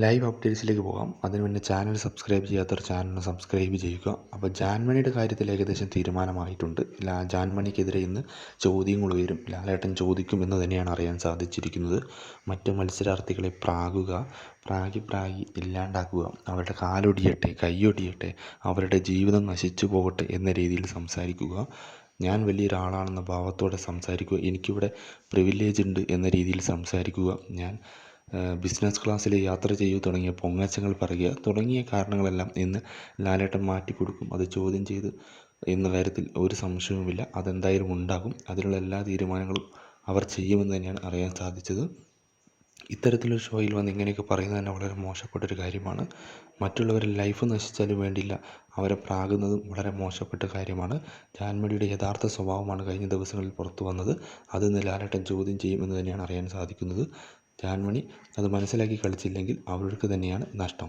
Live അപ്ഡേറ്റ്സിലേക്ക് പോകാം. അതിന് മുന്നേ ചാനൽ സബ്സ്ക്രൈബ് ചെയ്യാത്തവർ ചാനൽ സബ്സ്ക്രൈബ് ചെയ്യുക. അപ്പോൾ ജാൻമണിയുടെ കാര്യത്തിൽ ഏകദേശം തീരുമാനമായിട്ടുണ്ട്. ജാൻമണിക്കെതിരെ ഇന്ന് ചോദ്യങ്ങൾ ഉയരും. ലാലേട്ടൻ ചോദിക്കും എന്ന് തന്നെയാണ് അറിയാൻ സാധിച്ചിരിക്കുന്നത്. മറ്റ് മത്സരാർത്ഥികളെ പ്രാഗി ഇല്ലാണ്ടാക്കുക, അവരുടെ കാലൊടിയട്ടെ, കൈയൊടിയട്ടെ, അവരുടെ ജീവിതം നശിച്ചു പോകട്ടെ എന്ന രീതിയിൽ സംസാരിക്കുക, ഞാൻ വലിയൊരാളാണെന്ന ഭാവത്തോടെ സംസാരിക്കുക, എനിക്കിവിടെ പ്രിവിലേജ് ഉണ്ട് എന്ന രീതിയിൽ സംസാരിക്കുക, ഞാൻ ബിസിനസ് ക്ലാസ്സിൽ യാത്ര ചെയ്യൂ തുടങ്ങിയ പൊങ്ങച്ചങ്ങൾ പറയുക തുടങ്ങിയ കാരണങ്ങളെല്ലാം ഇന്ന് ലാലേട്ടൻ മാറ്റിക്കൊടുക്കും. അത് ചോദ്യം ചെയ്ത് എന്ന കാര്യത്തിൽ ഒരു സംശയവുമില്ല. അതെന്തായാലും ഉണ്ടാകും. അതിനുള്ള എല്ലാ തീരുമാനങ്ങളും അവർ ചെയ്യുമെന്ന് തന്നെയാണ് അറിയാൻ സാധിച്ചത്. ഇത്തരത്തിലൊരു ഷോയിൽ വന്ന് ഇങ്ങനെയൊക്കെ പറയുന്നത് തന്നെ വളരെ മോശപ്പെട്ടൊരു കാര്യമാണ്. മറ്റുള്ളവരുടെ ലൈഫ് നശിച്ചാലും വേണ്ടില്ല അവരെ പ്രാകുന്നതും വളരെ മോശപ്പെട്ട കാര്യമാണ്. ജാൻമണിയുടെ യഥാർത്ഥ സ്വഭാവമാണ് കഴിഞ്ഞ ദിവസങ്ങളിൽ പുറത്തു വന്നത്. അത് ഇന്ന് ലാലേട്ടൻ ചോദ്യം ചെയ്യുമെന്ന് തന്നെയാണ് അറിയാൻ സാധിക്കുന്നത്. ജാൻമണി അത് മനസ്സിലാക്കി കളിച്ചില്ലെങ്കിൽ അവർക്ക് തന്നെയാണ് നഷ്ടം.